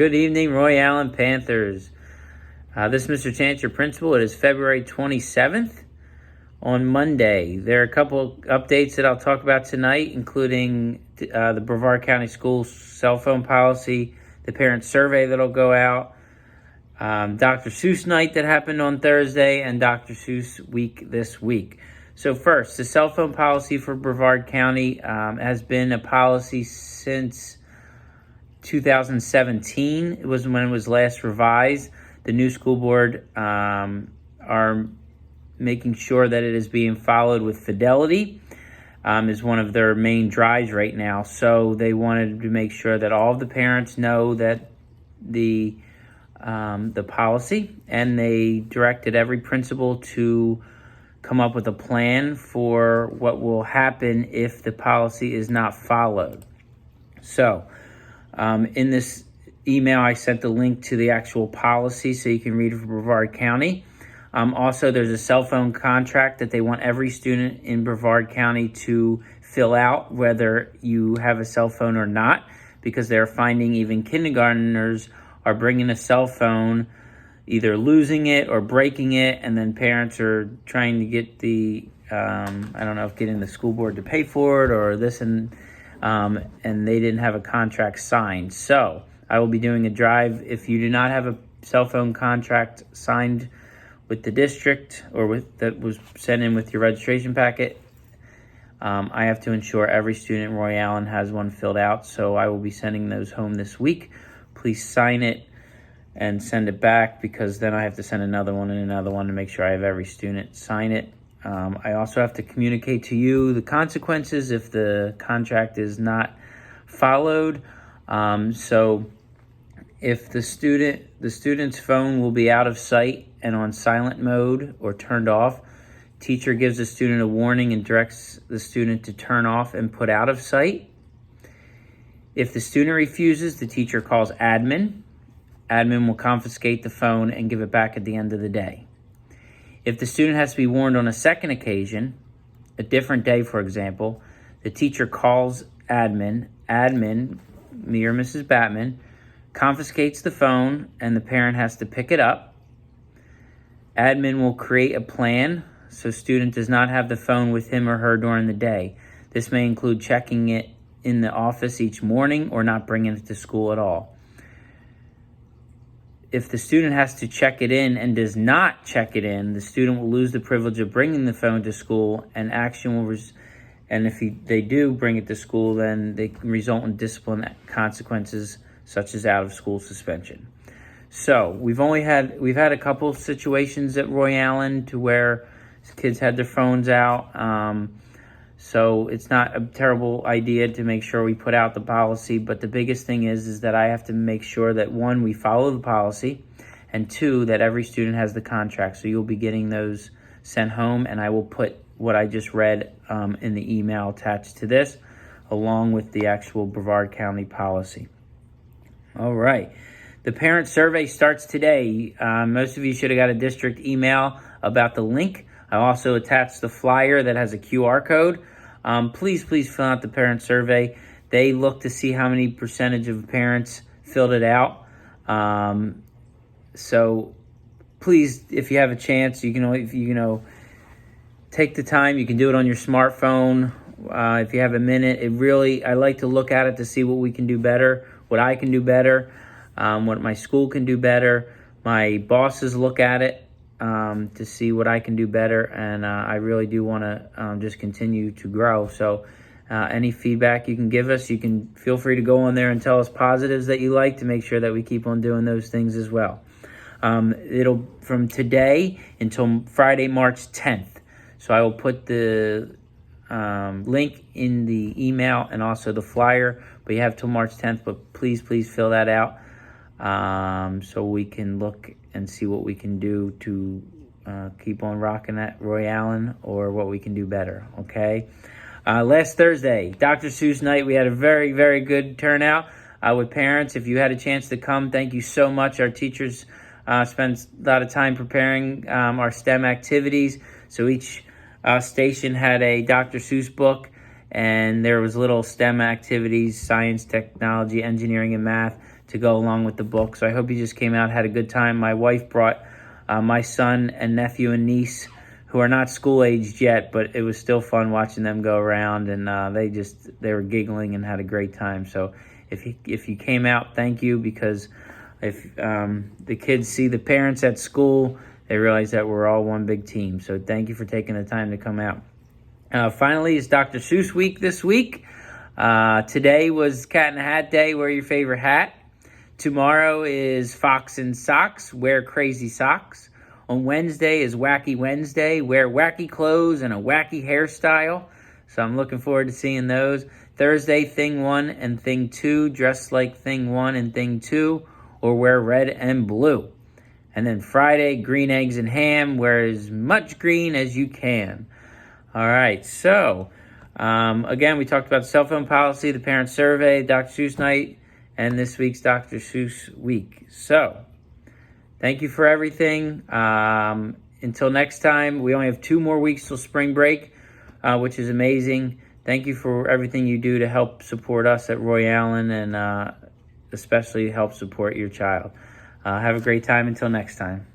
Good evening, Roy Allen Panthers. This is Mr. Chance, your principal. It is February 27th on Monday. There are a couple updates that I'll talk about tonight, including the Brevard County Schools cell phone policy, the parent survey that'll go out, Dr. Seuss night that happened on Thursday, and Dr. Seuss week this week. So first, the cell phone policy for Brevard County has been a policy since 2017. It was when it was last revised. The new school board are making sure that it is being followed with fidelity. Is one of their main drives right now. So they wanted to make sure that all of the parents know that the policy, and they directed every principal to come up with a plan for what will happen if the policy is not followed. So in this email, I sent the link to the actual policy so you can read it for Brevard County. Also, there's a cell phone contract that they want every student in Brevard County to fill out, whether you have a cell phone or not, because they're finding even kindergartners are bringing a cell phone, either losing it or breaking it, and then parents are trying to get the, I don't know if getting the school board to pay for it or this, and they didn't have a contract signed. So I will be doing a drive. If you do not have a cell phone contract signed with the district or with that was sent in with your registration packet, I have to ensure every student in Roy Allen has one filled out. So I will be sending those home this week. Please sign it and send it back, because then I have to send another one and another one to make sure I have every student sign it. I also have to communicate to you the consequences if the contract is not followed. So if the student's phone will be out of sight and on silent mode or turned off, teacher gives the student a warning and directs the student to turn off and put out of sight. If the student refuses, the teacher calls admin. Admin will confiscate the phone and give it back at the end of the day. If the student has to be warned on a second occasion, a different day, for example, the teacher calls admin. Admin, me or Mrs. Batman, confiscates the phone and the parent has to pick it up. Admin will create a plan so student does not have the phone with him or her during the day. This may include checking it in the office each morning or not bringing it to school at all. If the student has to check it in and does not check it in, the student will lose the privilege of bringing the phone to school, and action will and if they do bring it to school, then they can result in discipline consequences such as out of school suspension. So we've had a couple of situations at Roy Allen to where kids had their phones out. So it's not a terrible idea to make sure we put out the policy, but the biggest thing is that I have to make sure that, one, we follow the policy, and two, that every student has the contract. So you'll be getting those sent home, and I will put what I just read in the email attached to this, along with the actual Brevard County policy. All right. The parent survey starts today. Most of you should have got a district email about the link. I also attached the flyer that has a QR code. Please fill out the parent survey. They look to see how many percentage of parents filled it out. So please, if you have a chance, you can take the time. You can do it on your smartphone. If you have a minute, I like to look at it to see what we can do better, what I can do better, what my school can do better. My bosses look at it to see what I can do better, and I really do want to just continue to grow. So any feedback you can give us, you can feel free to go on there and tell us positives that you like, to make sure that we keep on doing those things as well. It'll from today until Friday, March 10th. So I will put the link in the email and also the flyer, but you have till March 10th, but please fill that out so we can look and see what we can do to keep on rocking at Roy Allen, or what we can do better, okay? Last Thursday, Dr. Seuss night, we had a very, very good turnout with parents. If you had a chance to come, thank you so much. Our teachers spent a lot of time preparing our STEM activities. So each station had a Dr. Seuss book, and there was little STEM activities, science, technology, engineering, and math to go along with the book. So I hope you just came out, had a good time. My wife brought my son and nephew and niece, who are not school aged yet, but it was still fun watching them go around, and they were giggling and had a great time. So if you came out, thank you, because if the kids see the parents at school, they realize that we're all one big team. So thank you for taking the time to come out. Finally, it's Dr. Seuss week this week. Today was Cat in the Hat Day. Wear your favorite hat. Tomorrow is Fox and Socks. Wear crazy socks. On Wednesday is Wacky Wednesday. Wear wacky clothes and a wacky hairstyle. So I'm looking forward to seeing those. Thursday, Thing 1 and Thing 2. Dress like Thing 1 and Thing 2, or wear red and blue. And then Friday, Green Eggs and Ham. Wear as much green as you can. All right, so again, we talked about cell phone policy, the parent survey, Dr. Seuss night, and this week's Dr. Seuss week. So thank you for everything. Until next time, we only have 2 more weeks till spring break, which is amazing. Thank you for everything you do to help support us at Roy Allen, and especially help support your child. Have a great time until next time.